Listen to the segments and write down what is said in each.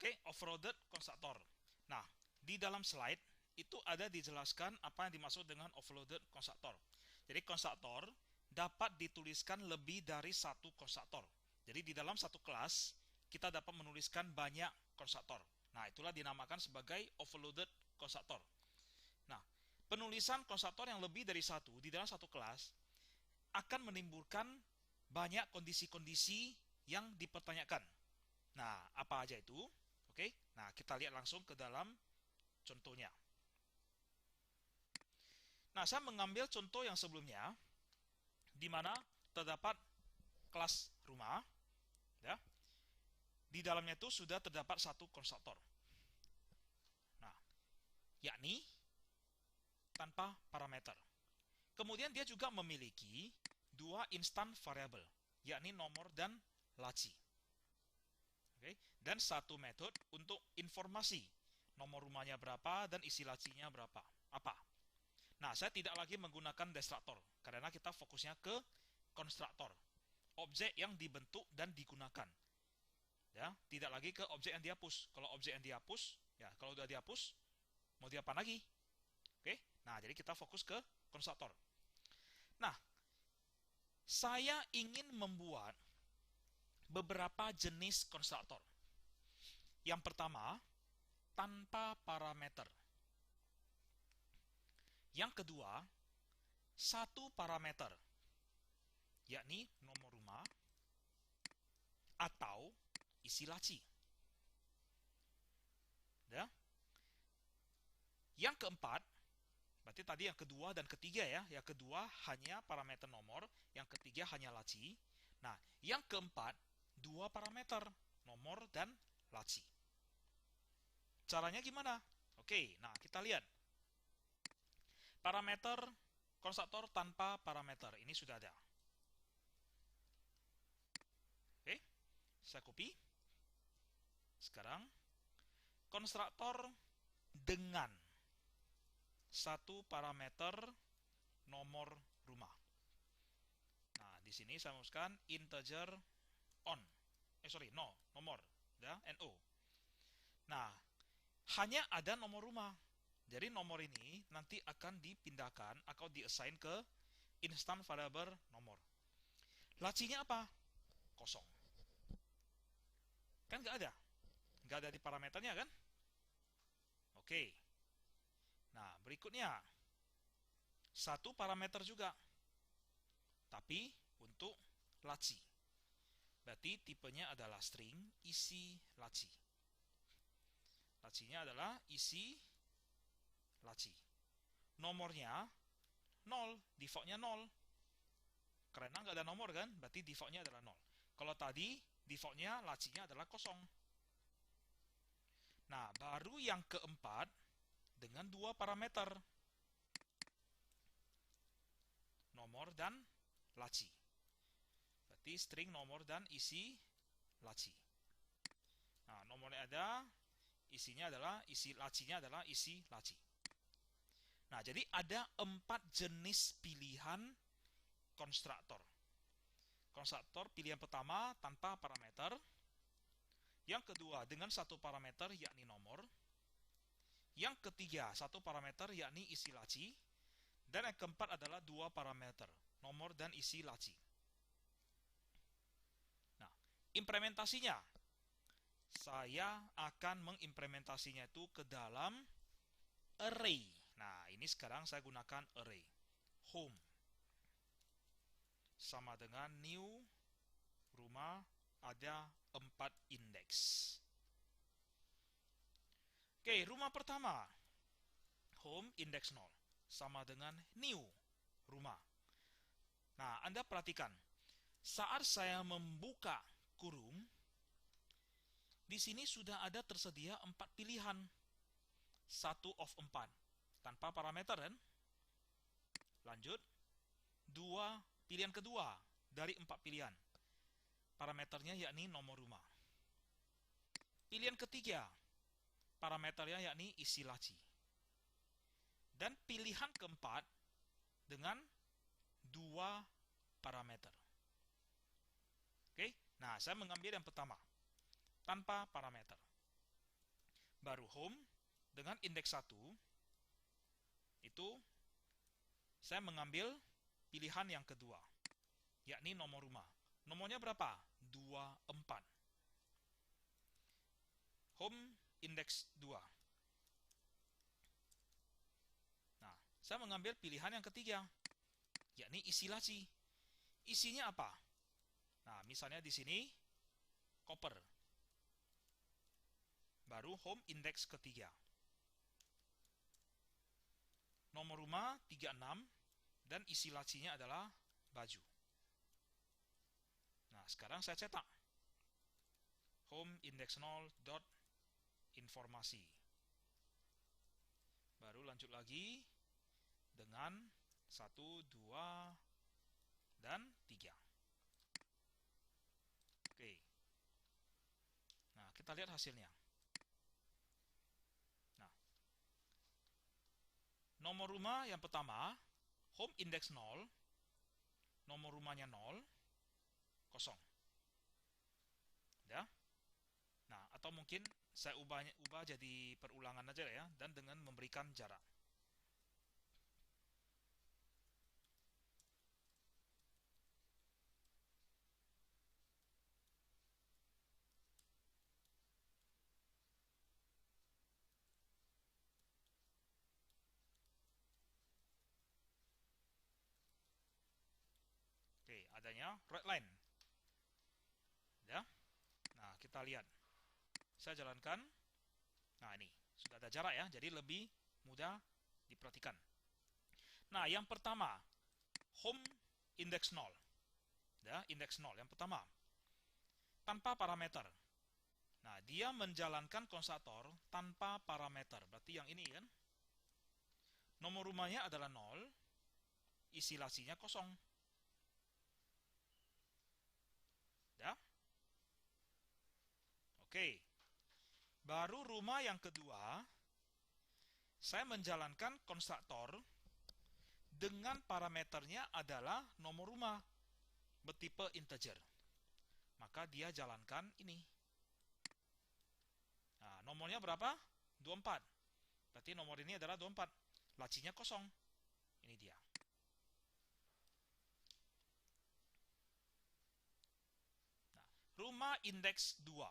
Oke, overloaded konstruktor. Nah, di dalam slide itu ada dijelaskan apa yang dimaksud dengan overloaded konstruktor. Jadi konstruktor dapat dituliskan lebih dari satu konstruktor. Jadi di dalam satu kelas kita dapat menuliskan banyak konstruktor. Nah, itulah dinamakan sebagai overloaded konstruktor. Nah, penulisan konstruktor yang lebih dari satu di dalam satu kelas akan menimbulkan banyak kondisi-kondisi yang dipertanyakan. Nah, apa aja itu? Oke, nah kita lihat langsung ke dalam contohnya. Nah, saya mengambil contoh yang sebelumnya, di mana terdapat kelas rumah, ya. Di dalamnya itu sudah terdapat satu konstruktor. Nah, yakni tanpa parameter. Kemudian dia juga memiliki dua instan variabel, yakni nomor dan laci. Oke, dan satu metode untuk informasi nomor rumahnya berapa dan isi lacinya berapa. Apa? Nah, saya tidak lagi menggunakan destruktor karena kita fokusnya ke konstruktor, objek yang dibentuk dan digunakan. Ya, tidak lagi ke objek yang dihapus. Kalau objek yang dihapus, ya kalau sudah dihapus, mau diapa lagi? Oke, nah jadi kita fokus ke konstruktor. Nah, saya ingin membuat beberapa jenis konstruktor. Yang pertama, tanpa parameter. Yang kedua, satu parameter, yakni nomor rumah atau isi laci. Ya. Yang keempat, berarti tadi yang kedua dan ketiga ya. Yang kedua hanya parameter nomor, yang ketiga hanya laci. Nah, yang keempat, dua parameter, nomor dan laci. Caranya gimana? Oke, nah kita lihat. Parameter konstruktor tanpa parameter, ini sudah ada. Oke, saya copy. Sekarang, konstruktor dengan satu parameter nomor rumah. Nah, di sini saya masukkan integer on. Nomor, ya, no. Nah, hanya ada nomor rumah. Jadi nomor ini nanti akan dipindahkan atau diassign ke instant variable nomor. Lacinya apa? Kosong. Kan nggak ada. Nggak ada di parameternya kan? Oke. Nah, berikutnya. Satu parameter juga. Tapi untuk laci. Berarti tipenya adalah string isi laci. Lacinya adalah isi laci. Nomornya 0, defaultnya 0. Karena nggak ada nomor kan, berarti defaultnya adalah 0. Kalau tadi defaultnya lacinya adalah kosong. Nah, baru yang keempat dengan dua parameter. Nomor dan laci. Berarti string nomor dan isi laci. Nah, nomornya ada, isinya adalah lacinya adalah isi laci. Nah, jadi ada 4 jenis pilihan konstruktor. Konstruktor pilihan pertama tanpa parameter. Yang kedua dengan satu parameter yakni nomor. Yang ketiga satu parameter yakni isi laci. Dan yang keempat adalah dua parameter, nomor dan isi laci. Nah, implementasinya. Saya akan mengimplementasinya itu ke dalam array. Nah, ini sekarang saya gunakan array. Home. Sama dengan new rumah ada 4 indeks. Oke, rumah pertama. Home indeks 0. Sama dengan new rumah. Nah, Anda perhatikan. Saat saya membuka kurung, di sini sudah ada tersedia 4 pilihan. 1 of 4. Tanpa parameter kan? Lanjut. 2 pilihan kedua dari 4 pilihan. Parameternya yakni nomor rumah. Pilihan ketiga. Parameternya yakni isi laci. Dan pilihan keempat dengan 2 parameter. Oke, nah saya mengambil yang pertama tanpa parameter. baru home dengan indeks 1 itu saya mengambil pilihan yang kedua, yakni nomor rumah. Nomornya berapa? 24. Home indeks 2. Nah, saya mengambil pilihan yang ketiga, yakni isi laci. Isinya apa? Nah, misalnya di sini koper. Baru home indeks ketiga. Nomor rumah 36 dan isi lacinya adalah baju. Nah, sekarang saya cetak. Home index 0 dot informasi. Baru lanjut lagi dengan 1, 2, dan 3. Oke. Nah, kita lihat hasilnya. Nah, nomor rumah yang pertama, home index 0, nomor rumahnya 0, kosong. Ya. Nah, atau mungkin saya ubah jadi perulangan aja ya, dan dengan memberikan jarak. Oke, adanya red line. Ya. Nah, kita lihat. Saya jalankan. Nah, ini sudah ada jarak ya, jadi lebih mudah diperhatikan. Nah, yang pertama, home index 0. Ya, indeks 0 yang pertama. Tanpa parameter. Nah, dia menjalankan konstruktor tanpa parameter. Berarti yang ini kan. Nomor rumahnya adalah 0, isi lacinya kosong. Ya. Oke. Baru rumah yang kedua, saya menjalankan konstruktor dengan parameternya adalah nomor rumah bertipe integer. Maka dia jalankan ini. Nah, nomornya berapa? 24. Berarti nomor ini adalah 24. Lacinya kosong. Ini dia. Nah, rumah indeks 2.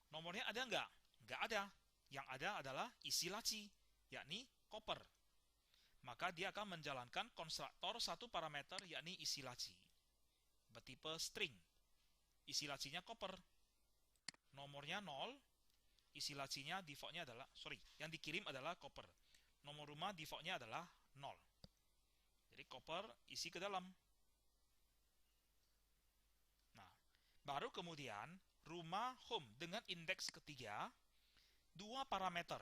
Nomornya ada nggak? Nggak ada. Yang ada adalah isi laci, yakni koper. Maka dia akan menjalankan konstruktor satu parameter, yakni isi laci. Bertipe string. Isi lacinya koper. Nomornya 0. Isi lacinya defaultnya adalah, yang dikirim adalah koper. Nomor rumah defaultnya adalah 0. Jadi koper isi ke dalam. Nah, baru kemudian rumah home dengan indeks ketiga, 2 parameter.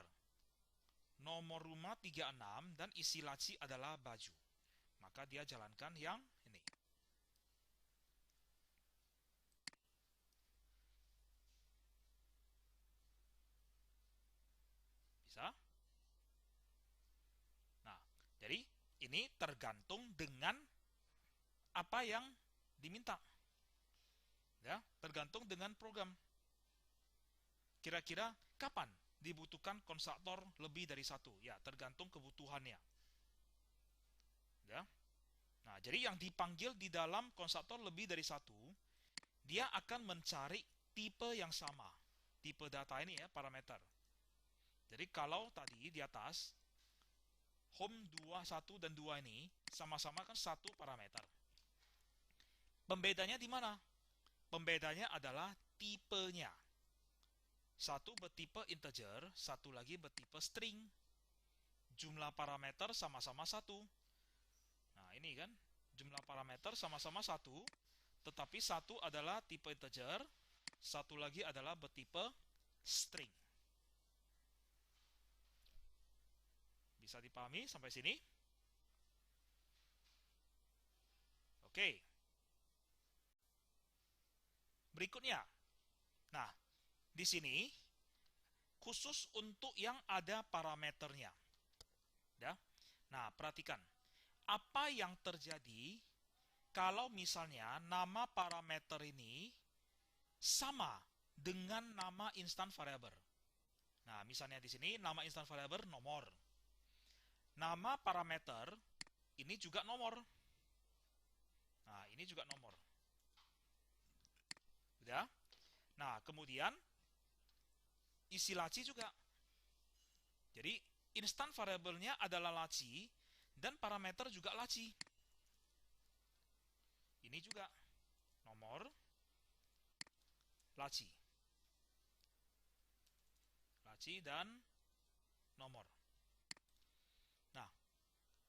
Nomor rumah 36 dan isi laci adalah baju. Maka dia jalankan yang ini. Bisa? Nah, jadi ini tergantung dengan apa yang diminta. Ya, tergantung dengan program. Kira-kira kapan dibutuhkan konstruktor lebih dari satu? Ya, tergantung kebutuhannya. Ya. Nah, jadi yang dipanggil di dalam konstruktor lebih dari satu, dia akan mencari tipe yang sama. Tipe data ini ya, parameter. Jadi kalau tadi di atas, home 2, 1, dan 2 ini sama-sama kan satu parameter. Pembedanya di mana? Pembedanya adalah tipenya. Satu bertipe integer, satu lagi bertipe string. Jumlah parameter sama-sama satu. Nah, ini kan, jumlah parameter sama-sama satu, tetapi satu adalah tipe integer, satu lagi adalah bertipe string. Bisa dipahami sampai sini? Oke. Berikutnya. Nah, di sini khusus untuk yang ada parameternya. Ya. Nah, perhatikan. Apa yang terjadi kalau misalnya nama parameter ini sama dengan nama instant variable. Nah, misalnya di sini nama instant variable nomor. Nama parameter ini juga nomor. Nah, ini juga nomor. Udah? Nah, kemudian isi laci juga. Jadi, instant variable-nya adalah laci dan parameter juga laci. Ini juga nomor laci. Laci dan nomor. Nah,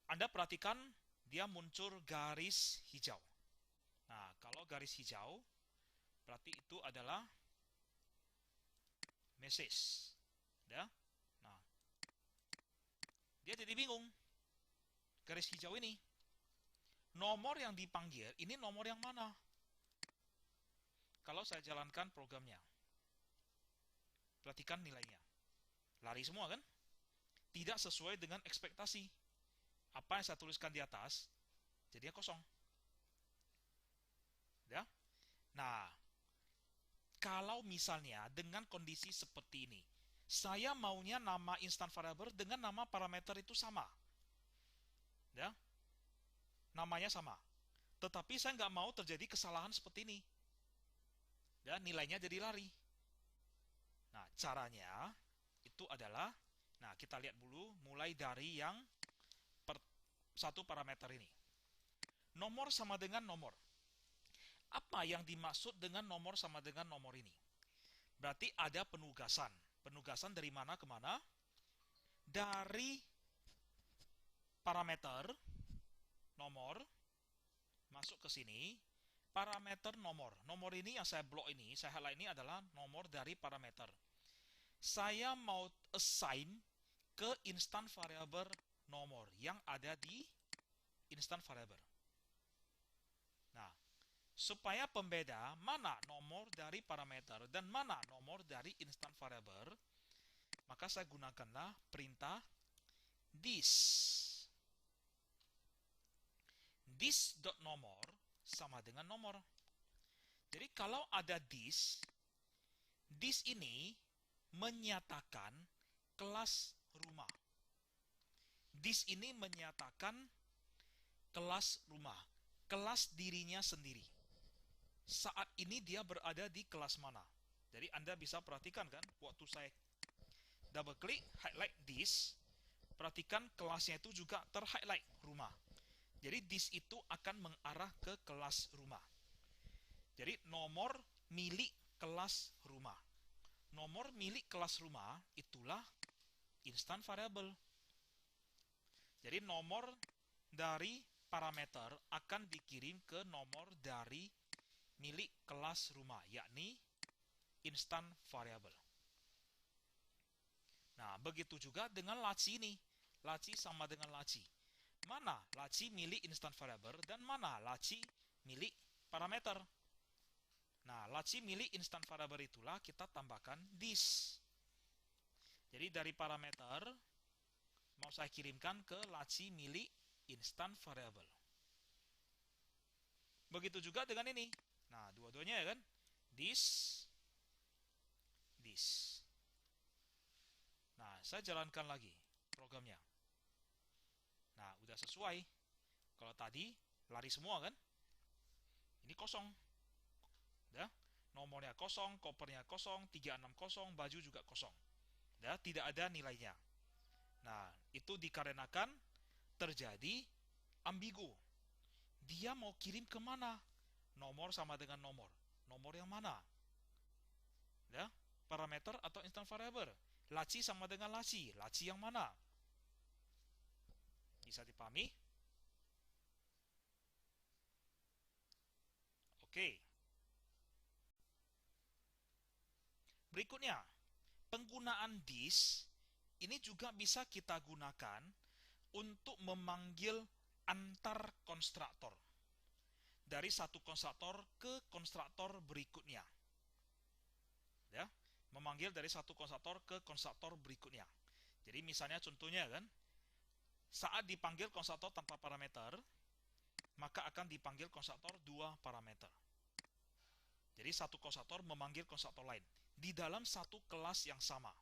Anda perhatikan dia muncul garis hijau. Nah, kalau garis hijau berarti itu adalah message. Ya. Nah, dia jadi bingung. Garis hijau ini. Nomor yang dipanggil, ini nomor yang mana? Kalau saya jalankan programnya. Perhatikan nilainya. Lari semua kan? Tidak sesuai dengan ekspektasi. Apa yang saya tuliskan di atas, jadinya kosong. Ya? Nah, kalau misalnya dengan kondisi seperti ini, saya maunya nama instant variable dengan nama parameter itu sama. Ya? Namanya sama. Tetapi saya nggak mau terjadi kesalahan seperti ini. Ya, nilainya jadi lari. Nah, caranya itu adalah, nah kita lihat dulu mulai dari yang satu parameter ini. Nomor sama dengan nomor. Apa yang dimaksud dengan nomor sama dengan nomor ini? Berarti ada penugasan. Penugasan dari mana ke mana? Dari parameter nomor masuk ke sini, parameter nomor. Nomor ini yang saya blok ini, saya highlight ini adalah nomor dari parameter. Saya mau assign ke instant variable nomor yang ada di instant variable. Nah, supaya pembeda mana nomor dari parameter dan mana nomor dari instant variable, maka saya gunakanlah perintah this. This.nomor sama dengan nomor. Jadi kalau ada this ini menyatakan kelas rumah. This ini menyatakan kelas rumah, kelas dirinya sendiri. Saat ini dia berada di kelas mana? Jadi Anda bisa perhatikan kan, waktu saya double klik, highlight this, perhatikan kelasnya itu juga ter-highlight rumah. Jadi this itu akan mengarah ke kelas rumah. Jadi nomor milik kelas rumah. Nomor milik kelas rumah itulah instant variable. Jadi nomor dari parameter akan dikirim ke nomor dari milik kelas rumah, yakni instant variable. Nah, begitu juga dengan laci ini. Laci sama dengan laci. Mana laci milik instant variable dan mana laci milik parameter. Nah, laci milik instant variable itulah kita tambahkan this. Jadi dari parameter mau saya kirimkan ke laci milik instant variable. Begitu juga dengan ini. Nah, dua-duanya ya kan? This. Nah, saya jalankan lagi programnya. Nah, udah sesuai. Kalau tadi lari semua kan? Ini kosong. Ya, nomornya kosong, kopernya kosong, 360, baju juga kosong. Ya, tidak ada nilainya. Nah, itu dikarenakan terjadi ambigu. Dia mau kirim kemana? Nomor sama dengan nomor. Nomor yang mana? Ya, parameter atau instant variable? Laci sama dengan laci. Laci yang mana? Bisa dipahami? Oke. Berikutnya, penggunaan this ini juga bisa kita gunakan untuk memanggil antar konstruktor. Dari satu konstruktor ke konstruktor berikutnya. Ya, memanggil dari satu konstruktor ke konstruktor berikutnya. Jadi misalnya contohnya kan, saat dipanggil konstruktor tanpa parameter, maka akan dipanggil konstruktor dua parameter. Jadi satu konstruktor memanggil konstruktor lain di dalam satu kelas yang sama.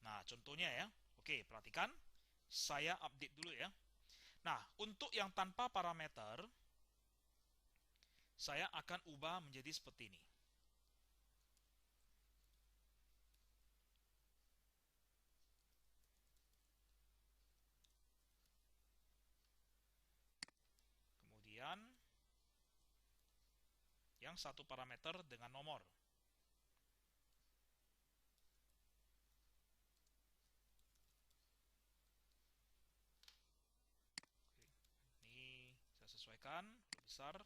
Nah, contohnya ya. Oke, perhatikan. Saya update dulu ya. Nah, untuk yang tanpa parameter, saya akan ubah menjadi seperti ini. Kemudian, yang satu parameter dengan nomor. Ini saya sesuaikan, lebih besar.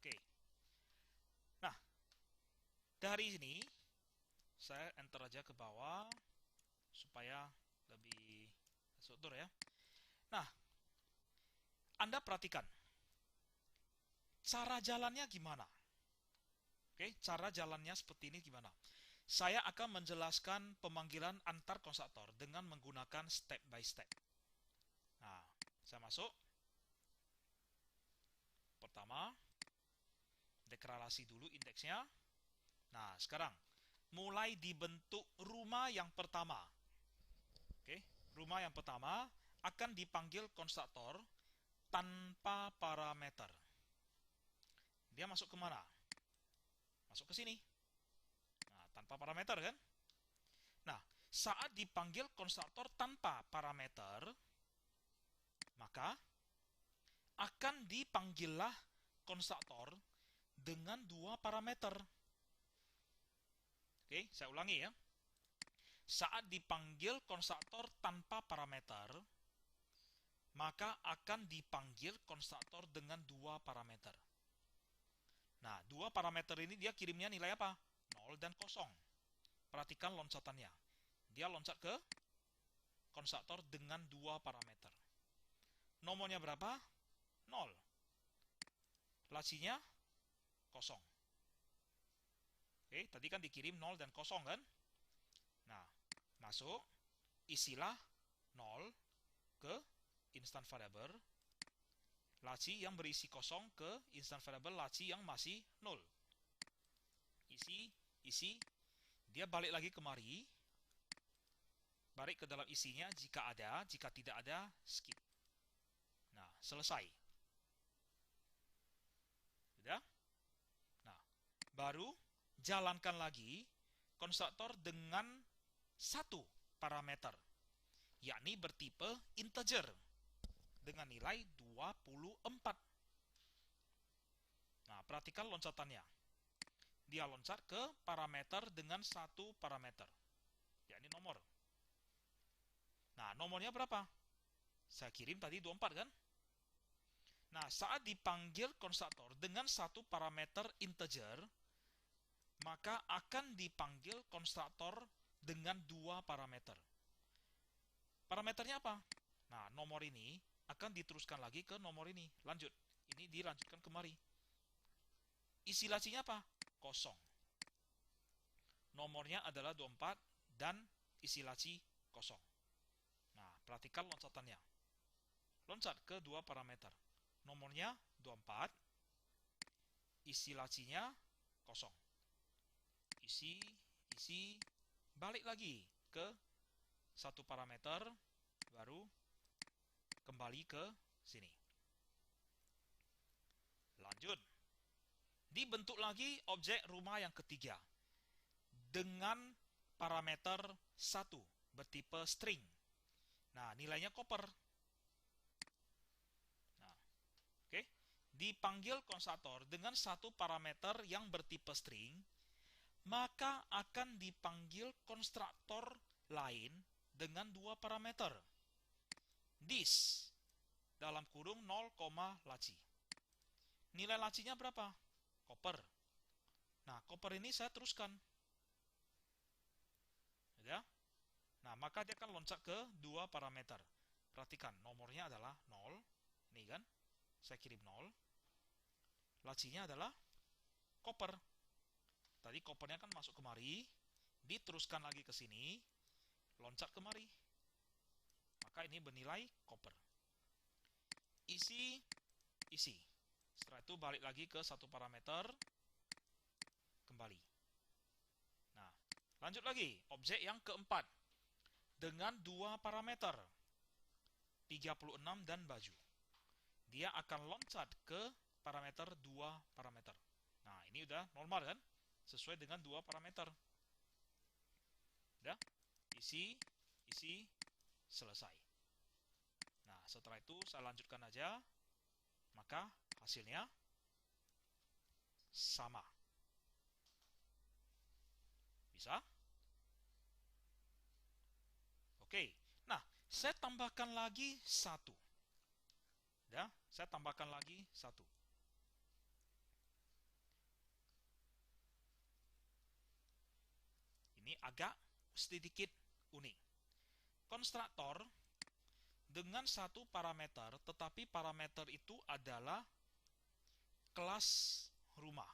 Oke. Nah, dari sini saya enter aja ke bawah supaya lebih struktur ya. Nah, Anda perhatikan cara jalannya gimana. Oke, cara jalannya seperti ini gimana. Saya akan menjelaskan pemanggilan antar konstruktor dengan menggunakan step by step. Nah, saya masuk. Pertama, deklarasi dulu indeksnya. Nah, sekarang mulai dibentuk rumah yang pertama. Oke, rumah yang pertama akan dipanggil konstruktor tanpa parameter. Dia masuk kemana? Masuk ke sini. Nah, tanpa parameter kan? Nah, saat dipanggil konstruktor tanpa parameter, maka akan dipanggillah konstruktor dengan dua parameter. Oke, saya ulangi ya. Saat dipanggil konstruktor tanpa parameter, maka akan dipanggil konstruktor dengan dua parameter. Nah, dua parameter ini dia kirimnya nilai apa? 0 dan 0. Perhatikan loncatannya. Dia loncat ke konstruktor dengan dua parameter. Nomornya berapa? 0. Lacinya 0. Oke, tadi kan dikirim 0 dan 0 kan? Nah, masuk, isilah 0 ke instant variable, laci yang berisi 0 ke instant variable laci yang masih 0. Isi, dia balik lagi kemari, balik ke dalam isinya jika ada, jika tidak ada, skip. Nah, selesai. Sudah? Nah, baru jalankan lagi konstruktor dengan satu parameter, yakni bertipe integer dengan nilai 24. Nah, perhatikan loncatannya. Dia loncat ke parameter dengan satu parameter, yakni nomor. Nah, nomornya berapa? Saya kirim tadi 24 kan? Nah, saat dipanggil konstruktor dengan satu parameter integer, maka akan dipanggil konstruktor dengan dua parameter. Parameternya apa? Nah, nomor ini akan diteruskan lagi ke nomor ini. Lanjut. Ini dilanjutkan kemari. Isi lacinya apa? 0. Nomornya adalah 24 dan isi laci 0. Nah, perhatikan loncatannya. Loncat ke dua parameter. Nomornya 24, isi lacinya 0. Isi, balik lagi ke satu parameter, baru kembali ke sini. Lanjut. Dibentuk lagi objek rumah yang ketiga dengan parameter 1 bertipe string. Nah, nilainya koper. Nah, oke. Dipanggil konstruktor dengan satu parameter yang bertipe string, maka akan dipanggil konstruktor lain dengan dua parameter. This dalam kurung 0, laci. Nilai lacinya berapa? Koper. Nah, koper ini saya teruskan. Ya. Nah, maka dia akan loncat ke dua parameter. Perhatikan, nomornya adalah 0. Ini kan, saya kirim 0. Lacinya adalah koper. Tadi kopernya kan masuk kemari, diteruskan lagi ke sini, loncat kemari. Maka ini bernilai koper. Isi. Setelah itu balik lagi ke satu parameter, kembali. Nah, lanjut lagi, objek yang keempat. Dengan dua parameter, 36 dan baju. Dia akan loncat ke parameter 2 parameter. Nah, ini udah normal kan? Sesuai dengan 2 parameter. Udah? Isi, selesai. Nah, setelah itu saya lanjutkan aja. Maka hasilnya sama. Bisa? Oke. Nah, saya tambahkan lagi satu. Ya, saya tambahkan lagi satu. Ini agak sedikit unik. Konstruktor dengan satu parameter, tetapi parameter itu adalah kelas rumah.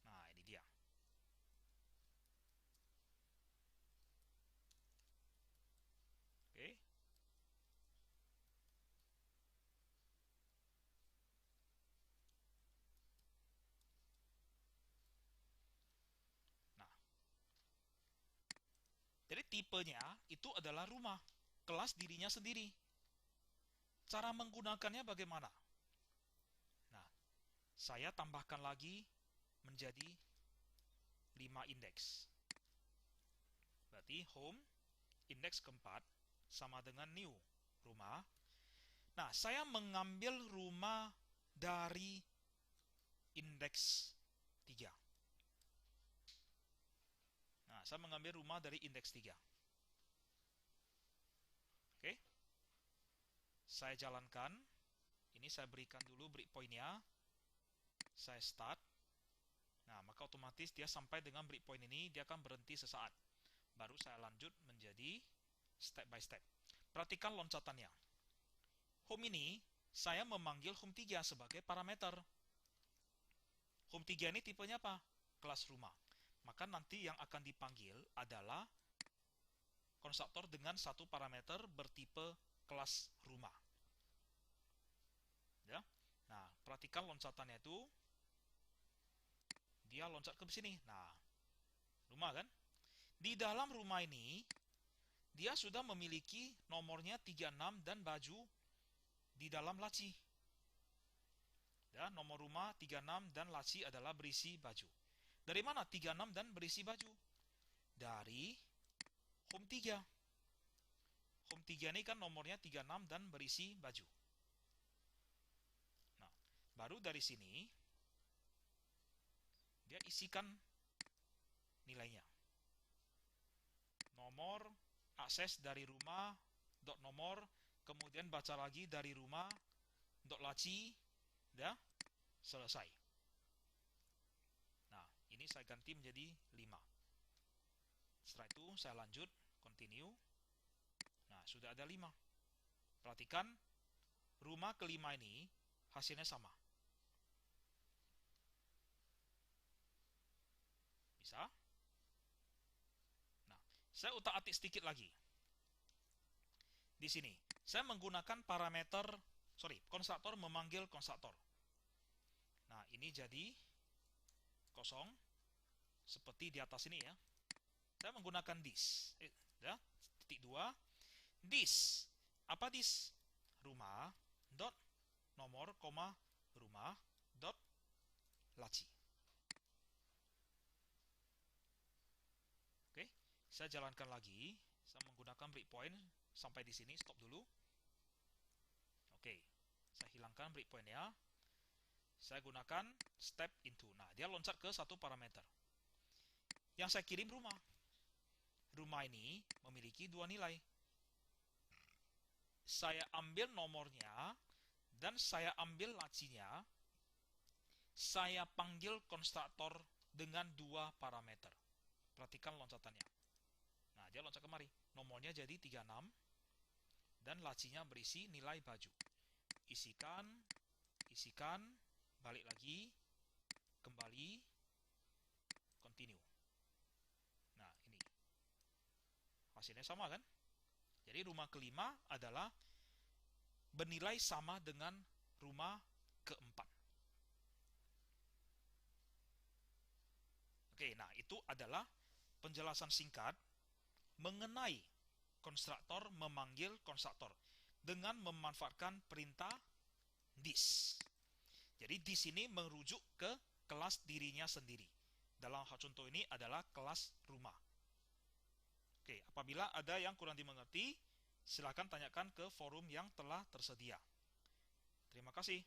Nah, ini dia. Oke. Nah, jadi tipenya itu adalah rumah, kelas dirinya sendiri. Cara menggunakannya bagaimana? Nah, saya tambahkan lagi menjadi 5 indeks. Berarti home, indeks keempat, sama dengan new, rumah. Nah, saya mengambil rumah dari indeks 3. Nah, saya mengambil rumah dari indeks 3. Oke. Saya jalankan. Ini saya berikan dulu breakpoint-nya. Saya start. Nah, maka otomatis dia sampai dengan breakpoint ini, dia akan berhenti sesaat. Baru saya lanjut menjadi step by step. Perhatikan loncatannya. Home ini, saya memanggil home 3 sebagai parameter. Home 3 ini tipenya apa? Kelas rumah. Maka nanti yang akan dipanggil adalah konstruktor dengan satu parameter bertipe kelas rumah. Ya. Nah, perhatikan loncatannya itu. Dia loncat ke sini. Nah, rumah kan? Di dalam rumah ini, dia sudah memiliki nomornya 36 dan baju di dalam laci. Ya, nomor rumah 36 dan laci adalah berisi baju. Dari mana 36 dan berisi baju? Dari home 3. Home 3 ini kan nomornya 36 dan berisi baju. Nah, baru dari sini dia isikan nilainya. Nomor akses dari rumah, dot nomor, kemudian baca lagi dari rumah, dot laci, udah selesai. Nah, ini saya ganti menjadi 5. Setelah itu saya lanjut, continue. Nah, sudah ada 5. Perhatikan, rumah kelima ini hasilnya sama. Bisa? Nah, saya utak-atik sedikit lagi. Di sini, saya menggunakan parameter, konstruktor memanggil konstruktor. Nah, ini jadi kosong, seperti di atas ini ya. Saya menggunakan this. Ya, titik 2. This. Apa this? Rumah, dot, nomor, koma, rumah, dot, laci. Oke, saya jalankan lagi. Saya menggunakan breakpoint sampai di sini, stop dulu. Oke, saya hilangkan breakpoint-nya. Saya gunakan step into. Nah, dia loncat ke satu parameter. Yang saya kirim rumah. Rumah ini memiliki 2 nilai. Saya ambil nomornya dan saya ambil lacinya. Saya panggil konstruktor dengan 2 parameter. Perhatikan loncatannya. Nah, dia loncat kemari. Nomornya jadi 36 dan lacinya berisi nilai baju. Isikan, balik lagi, kembali, continue. Nah, ini. Hasilnya sama kan? Jadi rumah kelima adalah bernilai sama dengan rumah keempat. Oke, nah itu adalah penjelasan singkat mengenai konstruktor memanggil konstruktor dengan memanfaatkan perintah this. Jadi this ini merujuk ke kelas dirinya sendiri. Dalam hal contoh ini adalah kelas rumah. Oke, apabila ada yang kurang dimengerti, silakan tanyakan ke forum yang telah tersedia. Terima kasih.